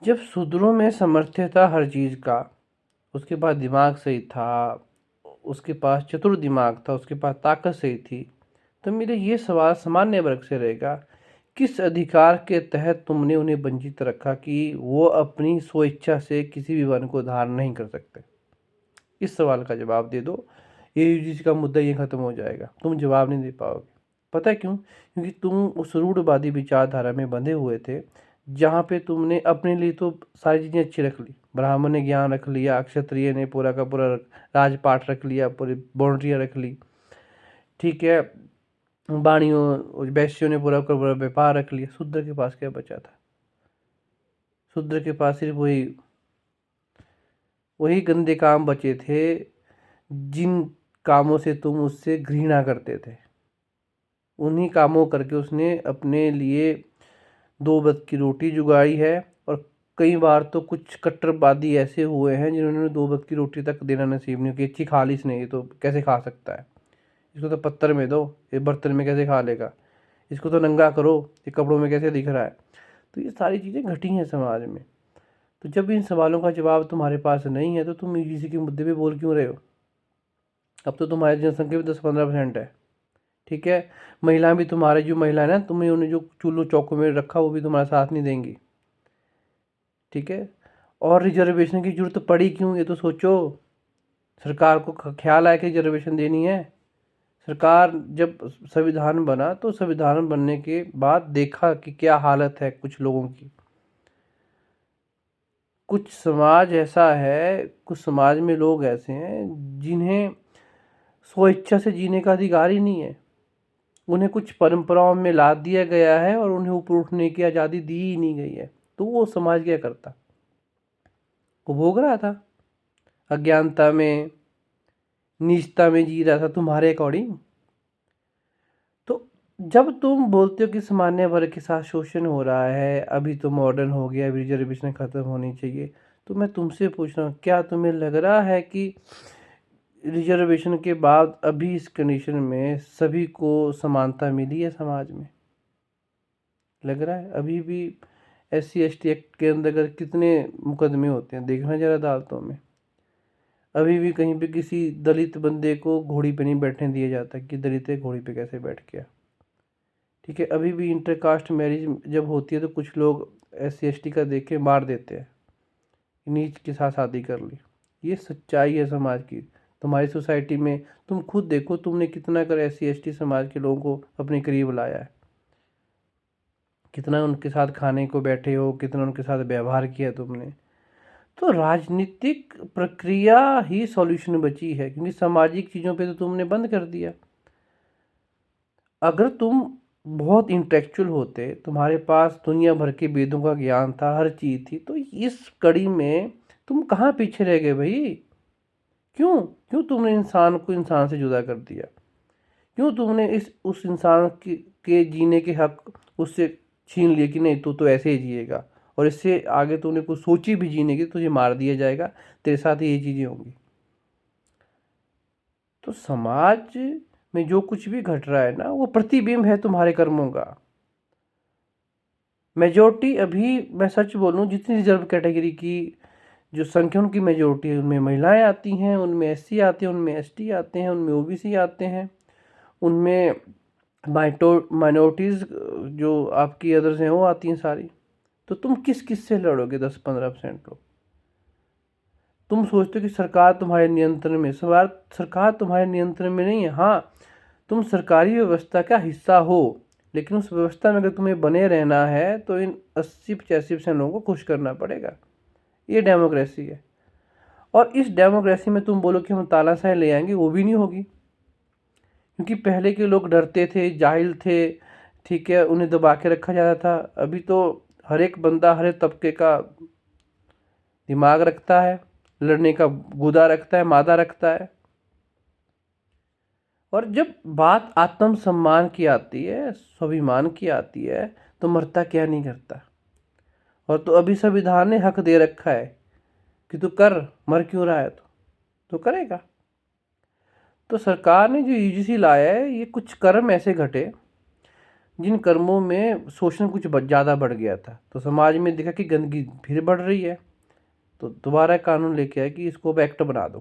जब शूद्रों में सामर्थ्य था हर चीज़ का, उसके पास दिमाग सही था, उसके पास चतुर दिमाग था, उसके पास ताकत सही थी, तो मेरा ये सवाल सामान्य वर्ग से रहेगा, किस अधिकार के तहत तुमने उन्हें वंचित रखा कि वो अपनी स्वेच्छा से किसी भी वन को धारण नहीं कर सकते? इस सवाल का जवाब दे दो, ये यूजीसी का मुद्दा ये खत्म हो जाएगा। तुम जवाब नहीं दे पाओगे। पता है क्यों? क्योंकि तुम उस रूढ़वादी विचारधारा में बंधे हुए थे, जहाँ पे तुमने अपने लिए तो सारी चीज़ें अच्छी रख ली। ब्राह्मण ने ज्ञान रख लिया, क्षत्रिय ने पूरा का पूरा राजपाट रख लिया, पूरी बाउंड्रियाँ रख ली, ठीक है, वाणियों वैश्यों ने पूरा का पूरा व्यापार रख लिया। शूद्र के पास क्या बचा था? शूद्र के पास सिर्फ वही वही गंदे काम बचे थे, जिन कामों से तुम उससे घृणा करते थे। उन्हीं कामों करके उसने अपने लिए दो वक्त की रोटी जुगाड़ी है। और कई बार तो कुछ कट्टरवादी ऐसे हुए हैं जिन्होंने दो वक्त की रोटी तक देना नसीब नहीं, कि अच्छी खा ली इसने, ये तो कैसे खा सकता है, इसको तो पत्थर में दो, ये बर्तन में कैसे खा लेगा, इसको तो नंगा करो, ये कपड़ों में कैसे दिख रहा है। तो ये सारी चीज़ें घटी हैं समाज में। तो जब इन सवालों का जवाब तुम्हारे पास नहीं है, तो तुम यूजीसी के मुद्दे पे बोल क्यों रहे हो? अब तो तुम्हारी जनसंख्या भी 10-15% है, ठीक है। महिलाएं भी, तुम्हारे जो महिला है ना, तुम्हें उन्हें जो चूल्हो चौकों में रखा, वो भी तुम्हारा साथ नहीं देंगी, ठीक है। और रिजर्वेशन की जरूरत पड़ी क्यों, ये तो सोचो। सरकार को ख्याल आया कि रिजर्वेशन देनी है। सरकार जब संविधान बना, तो संविधान बनने के बाद देखा कि क्या हालत है कुछ लोगों की। कुछ समाज ऐसा है, कुछ समाज में लोग ऐसे हैं जिन्हें स्वेच्छा से जीने का अधिकार ही नहीं है। उन्हें कुछ परंपराओं में लाद दिया गया है और उन्हें ऊपर उठने की आज़ादी दी ही नहीं गई है। तो वो समाज क्या करता? वो भोग रहा था, अज्ञानता में, नीचता में जी रहा था तुम्हारे अकॉर्डिंग। तो जब तुम बोलते हो कि सामान्य वर्ग के साथ शोषण हो रहा है, अभी तो मॉडर्न हो गया, अभी रिजर्वेशन खत्म होनी चाहिए, तो मैं तुमसे पूछ रहा हूँ, क्या तुम्हें लग रहा है कि रिजर्वेशन के बाद अभी इस कंडीशन में सभी को समानता मिली है समाज में? लग रहा है? अभी भी SC ST एक्ट के अंतर्गत कितने मुकदमे होते हैं, देखना जरा अदालतों में। अभी भी कहीं पे किसी दलित बंदे को घोड़ी पे नहीं बैठने दिया जाता कि दलित है घोड़ी पे कैसे बैठ गया, ठीक है। अभी भी इंटरकास्ट मैरिज जब होती है, तो कुछ लोग SC ST का देख के मार देते हैं, नीच के साथ शादी कर ली। ये सच्चाई है समाज की। तुम्हारी सोसाइटी में तुम खुद देखो, तुमने कितना कर SC ST समाज के लोगों को अपने करीब लाया है, कितना उनके साथ खाने को बैठे हो, कितना उनके साथ व्यवहार किया तुमने। तो राजनीतिक प्रक्रिया ही सॉल्यूशन बची है, क्योंकि सामाजिक चीज़ों पे तो तुमने बंद कर दिया। अगर तुम बहुत इंटेलेक्चुअल होते, तुम्हारे पास दुनिया भर के वेदों का ज्ञान था, हर चीज़ थी, तो इस कड़ी में तुम कहाँ पीछे रह गए भाई? क्यों क्यों तुमने इंसान को इंसान से जुदा कर दिया? क्यों तुमने इस उस इंसान के जीने के हक उससे छीन लिए कि नहीं, तू तो ऐसे ही जिएगा, और इससे आगे तूने कुछ सोची भी जीने की, तुझे मार दिया जाएगा, तेरे साथ ही ये चीज़ें होंगी। तो समाज में जो कुछ भी घट रहा है ना, वो प्रतिबिंब है तुम्हारे कर्मों का। मेजोरिटी, अभी मैं सच बोलूँ, जितनी रिजर्व कैटेगरी की जो संख्या उनकी मेजोरिटी है, उनमें महिलाएं आती हैं, उनमें SC आते हैं, उनमें ST आते हैं, उनमें OBC आते हैं, उनमें माइनॉरिटीज़ जो आपकी अदर्स हैं वो आती हैं सारी। तो तुम किस किस से लड़ोगे? 10-15% लोग। तुम सोचते हो कि सरकार तुम्हारे नियंत्रण में, सवाल सरकार तुम्हारे नियंत्रण में नहीं है। हाँ, तुम सरकारी व्यवस्था का हिस्सा हो, लेकिन उस व्यवस्था में अगर तुम्हें बने रहना है, तो इन 80-85% लोगों को खुश करना पड़ेगा। ये डेमोक्रेसी है। और इस डेमोक्रेसी में तुम बोलो कि हम तानाशाही ले आएंगे, वो भी नहीं होगी, क्योंकि पहले के लोग डरते थे, जाहिल थे, ठीक है, उन्हें दबा के रखा जाता था। अभी तो हर एक बंदा हर एक तबके का दिमाग रखता है, लड़ने का गुदा रखता है, मादा रखता है। और जब बात आत्मसम्मान की आती है, स्वाभिमान की आती है, तो मरता क्या नहीं करता। और तो अभी संविधान ने हक दे रखा है कि तू कर, मर क्यों रहा है, तो करेगा। तो सरकार ने जो UGC लाया है, ये कुछ कर्म ऐसे घटे जिन कर्मों में शोषण कुछ ज़्यादा बढ़ गया था, तो समाज में देखा कि गंदगी फिर बढ़ रही है, तो दोबारा कानून लेके आए कि इसको अब एक्ट बना दो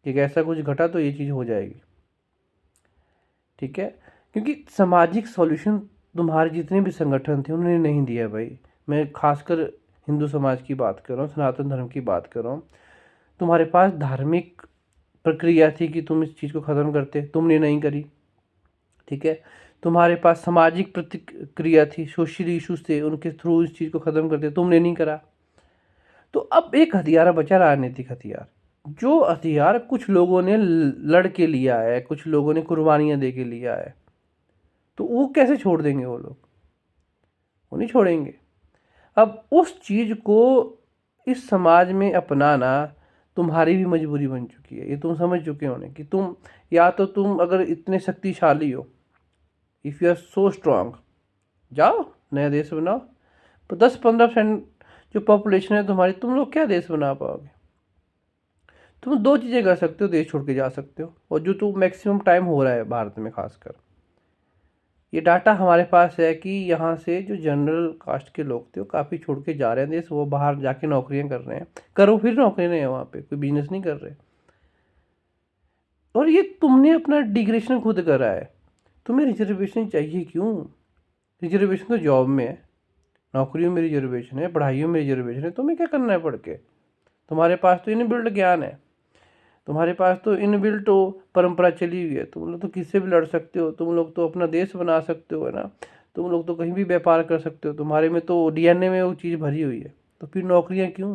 कि ऐसा कुछ घटा तो ये चीज़ हो जाएगी। ठीक है, क्योंकि सामाजिक सॉल्यूशन तुम्हारे जितने भी संगठन थे उन्होंने नहीं दिया भाई। मैं खासकर हिंदू समाज की बात कर रहा हूँ, सनातन धर्म की बात कर रहा हूँ। तुम्हारे पास धार्मिक प्रक्रिया थी कि तुम इस चीज़ को ख़त्म करते, तुमने नहीं करी। ठीक है, तुम्हारे पास सामाजिक प्रतिक्रिया थी, सोशल इश्यूज थे, उनके थ्रू इस चीज़ को ख़त्म करते, तुमने नहीं करा। तो अब एक हथियार बचा, राजनीतिक हथियार। जो हथियार कुछ लोगों ने लड़ के लिया है, कुछ लोगों ने कुर्बानियाँ दे के लिया है, तो वो कैसे छोड़ देंगे वो लोग? वो नहीं छोड़ेंगे। अब उस चीज़ को इस समाज में अपनाना तुम्हारी भी मजबूरी बन चुकी है। ये तुम समझ चुके होने कि तुम, या तो तुम अगर इतने शक्तिशाली हो, if you are so strong, जाओ नया देश बनाओ। तो 10-15% जो पॉपुलेशन है तुम्हारी, तुम लोग क्या देश बना पाओगे? तुम दो चीज़ें कर सकते हो, देश छोड़ के जा सकते हो, और जो तो मैक्सिमम टाइम हो रहा है भारत में खासकर। ये डाटा हमारे पास है कि यहाँ से जो जनरल कास्ट के लोग थे वो काफ़ी छोड़ के जा रहे हैं देश, वो बाहर जाके नौकरियाँ कर रहे हैं। करो फिर नौकरी नहीं है वहाँ पे, कोई बिजनेस नहीं कर रहे। और ये तुमने अपना डिग्रेडेशन खुद करा है। तुम्हें रिजर्वेशन चाहिए क्यों? रिजर्वेशन तो जॉब में है, नौकरियों में रिजर्वेशन है, पढ़ाइयों में रिजर्वेशन है। तुम्हें क्या करना है पढ़ के? तुम्हारे पास तो इनबिल्ट ज्ञान है, तुम्हारे पास तो इनबिल्ट परंपरा चली हुई है। तुम लोग तो किससे भी लड़ सकते हो, तुम लोग तो अपना देश बना सकते हो, है ना। तुम लोग तो कहीं भी व्यापार कर सकते हो, तुम्हारे में तो डीएनए में वो चीज़ भरी हुई है। तो फिर नौकरियां क्यों?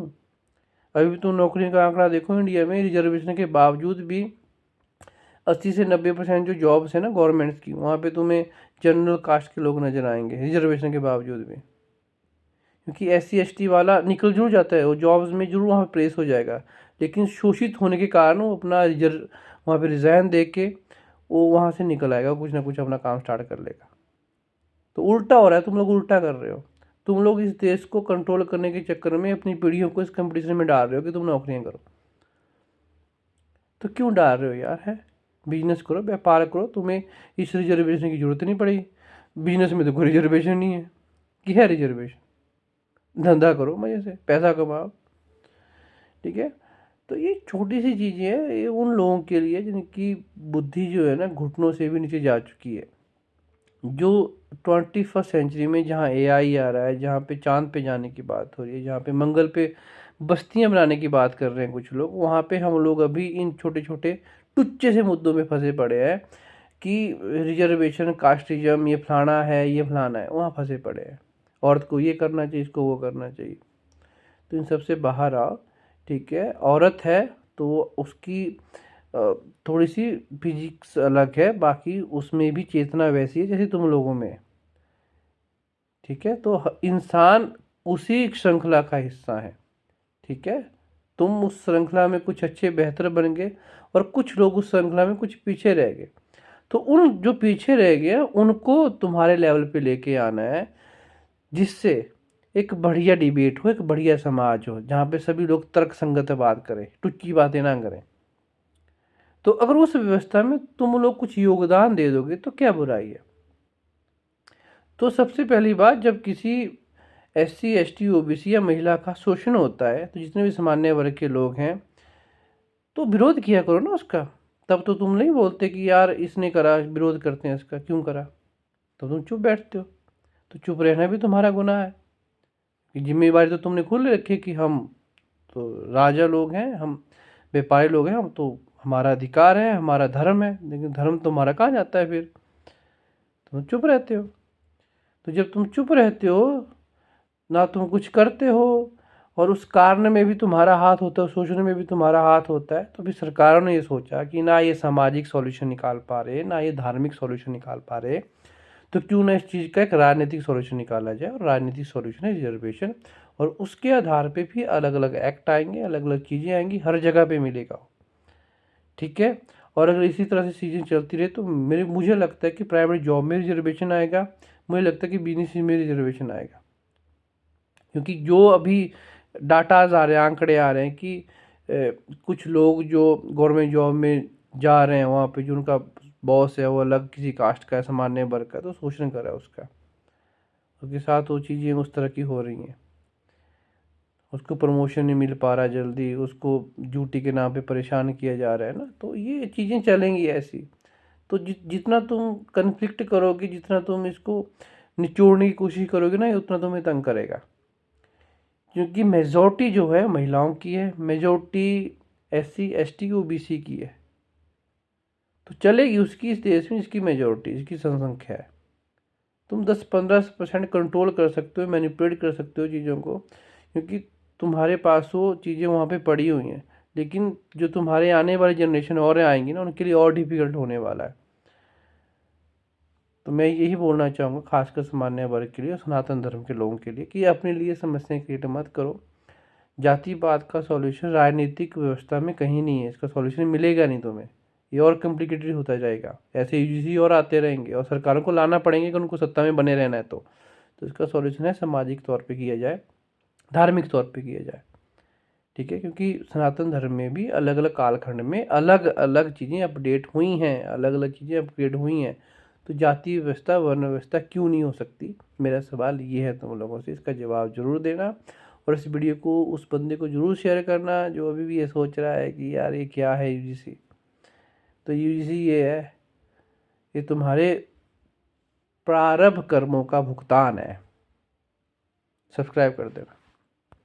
अभी भी तुम नौकरियों का आंकड़ा देखो, इंडिया में रिजर्वेशन के बावजूद भी 80 से 90% जो जॉब्स है ना गवर्नमेंट्स की, वहाँ पे तुम्हें जनरल कास्ट के लोग नजर आएंगे रिजर्वेशन के बावजूद भी। क्योंकि SC ST वाला निकल जरूर जाता है, वो जॉब्स में जरूर वहाँ प्लेस हो जाएगा, लेकिन शोषित होने के कारण वो अपना रिजर्व वहाँ पे रिज़ाइन दे के वो वहाँ से निकल आएगा, कुछ ना कुछ अपना काम स्टार्ट कर लेगा। तो उल्टा हो रहा है, तुम लोग उल्टा कर रहे हो। तुम लोग इस देश को कंट्रोल करने के चक्कर में अपनी पीढ़ियों को इस कंपटीशन में डाल रहे हो कि तुम नौकरियाँ करो। तो क्यों डाल रहे हो यार? है, बिजनेस करो, व्यापार करो, तुम्हें इस रिजर्वेशन की जरूरत नहीं पड़ेगी। बिजनेस में तो कोई रिजर्वेशन नहीं है कि है रिजर्वेशन। धंधा करो, मज़े से पैसा कमाओ। ठीक है, तो ये छोटी सी चीज़ें हैं, ये उन लोगों के लिए जिनकी बुद्धि जो है ना घुटनों से भी नीचे जा चुकी है। जो 21st सेंचुरी में जहाँ AI आ रहा है, जहाँ पे चांद पे जाने की बात हो रही है, जहाँ पे मंगल पे बस्तियाँ बनाने की बात कर रहे हैं कुछ लोग, वहाँ पे हम लोग अभी इन छोटे छोटे टुच्चे से मुद्दों में फंसे पड़े हैं कि रिजर्वेशन, कास्टिज्म, ये फलाना है, ये फलाना है, वहाँ फंसे पड़े हैं। औरत को ये करना चाहिए, इसको वो करना चाहिए। तो इन सबसे बाहर आओ। ठीक है, औरत है तो उसकी थोड़ी सी फिजिक्स अलग है, बाकी उसमें भी चेतना वैसी है जैसे तुम लोगों में। ठीक है, तो इंसान उसी श्रृंखला का हिस्सा है। ठीक है, तुम उस श्रृंखला में कुछ अच्छे बेहतर बन गए और कुछ लोग उस श्रृंखला में कुछ पीछे रह गए। तो उन जो पीछे रह गए उनको तुम्हारे लेवल पे लेके आना है, जिससे एक बढ़िया डिबेट हो, एक बढ़िया समाज हो जहाँ पे सभी लोग तर्क संगत बात करें, टुच्ची बातें ना करें। तो अगर उस व्यवस्था में तुम लोग कुछ योगदान दे दोगे तो क्या बुराई है? तो सबसे पहली बात, जब किसी SC ST OBC या महिला का शोषण होता है, तो जितने भी सामान्य वर्ग के लोग हैं तो विरोध किया करो ना उसका। तब तो तुम नहीं बोलते कि यार इसने करा, विरोध करते हैं इसका, क्यों करा? तो तुम चुप बैठते हो। तो चुप रहना भी तुम्हारा गुनाह है, कि जिम्मेवारी तो तुमने खुद ले रखी है कि हम तो राजा लोग हैं, हम व्यापारी लोग हैं, हम तो हमारा अधिकार है, हमारा धर्म है। लेकिन धर्म तुम्हारा कहाँ जाता है फिर? तुम चुप रहते हो। तो जब तुम चुप रहते हो, ना तुम कुछ करते हो, और उस कारण में भी तुम्हारा हाथ होता है, शोषण में भी तुम्हारा हाथ होता है, तो फिर सरकारों ने ये सोचा कि ना ये सामाजिक सॉल्यूशन निकाल पा रहे, ना ये धार्मिक सॉल्यूशन निकाल पा रहे, तो क्यों ना इस चीज़ का एक राजनीतिक सॉल्यूशन निकाला जाए। और राजनीतिक सॉल्यूशन है रिजर्वेशन, और उसके आधार पे भी अलग अलग एक्ट आएंगे, अलग अलग चीज़ें आएंगी, हर जगह पे मिलेगा। ठीक है, और अगर इसी तरह से चीज़ें चलती रहे तो मुझे लगता है कि प्राइवेट जॉब में रिजर्वेशन आएगा, मुझे लगता है कि बिजनेस में रिजर्वेशन आएगा। क्योंकि जो अभी डाटाज आ रहे हैं, आंकड़े आ रहे हैं कि कुछ लोग जो गवर्नमेंट जॉब में जा रहे हैं, वहाँ पे जो उनका बॉस है वो अलग किसी कास्ट का है, सामान्य वर्ग का, तो शोषण कर रहा है उसका, उसके साथ वो चीज़ें उस तरह की हो रही हैं, उसको प्रमोशन नहीं मिल पा रहा है जल्दी, उसको ड्यूटी के नाम पे परेशान किया जा रहा है ना, तो ये चीज़ें चलेंगी ऐसी। तो जितना तुम कन्फ्लिक्ट करोगे, जितना तुम इसको निचोड़ने की कोशिश करोगे ना, ये उतना तुम्हें तंग करेगा, क्योंकि मेजॉरिटी जो है महिलाओं की है, मेजॉरिटी SC ST OBC की है, तो चलेगी उसकी इस देश में, इसकी मेजॉरिटी, इसकी जनसंख्या है। तुम 10-15% कंट्रोल कर सकते हो, मैनिपुलेट कर सकते हो चीज़ों को, क्योंकि तुम्हारे पास वो चीज़ें वहाँ पे पड़ी हुई हैं, लेकिन जो तुम्हारे आने वाली जनरेशन और आएंगी ना, उनके लिए और डिफिकल्ट होने वाला है। तो मैं यही बोलना चाहूँगा खासकर सामान्य वर्ग के लिए और सनातन धर्म के लोगों के लिए कि अपने लिए समस्याएं क्रिएट मत करो। जातिवाद का सॉल्यूशन राजनीतिक व्यवस्था में कहीं नहीं है, इसका सॉल्यूशन मिलेगा नहीं तुम्हें, ये और कॉम्प्लिकेटेड होता जाएगा, ऐसे UGC और आते रहेंगे और सरकारों को लाना पड़ेंगे कि उनको सत्ता में बने रहना है। तो इसका सॉल्यूशन है सामाजिक तौर पे किया जाए, धार्मिक तौर पे किया जाए, ठीक है, क्योंकि सनातन धर्म में भी अलग अलग कालखंड में अलग अलग चीज़ें अपडेट हुई हैं, अलग अलग चीज़ें अपग्रेड हुई हैं, तो जाति व्यवस्था वर्ण व्यवस्था क्यों नहीं हो सकती। मेरा सवाल ये है तुम लोगों से, इसका जवाब जरूर देना, और इस वीडियो को उस बंदे को जरूर शेयर करना जो अभी भी ये सोच रहा है कि यार ये क्या है UGC। तो UGC ये है, ये तुम्हारे प्रारब्ध कर्मों का भुगतान है। सब्सक्राइब कर देना।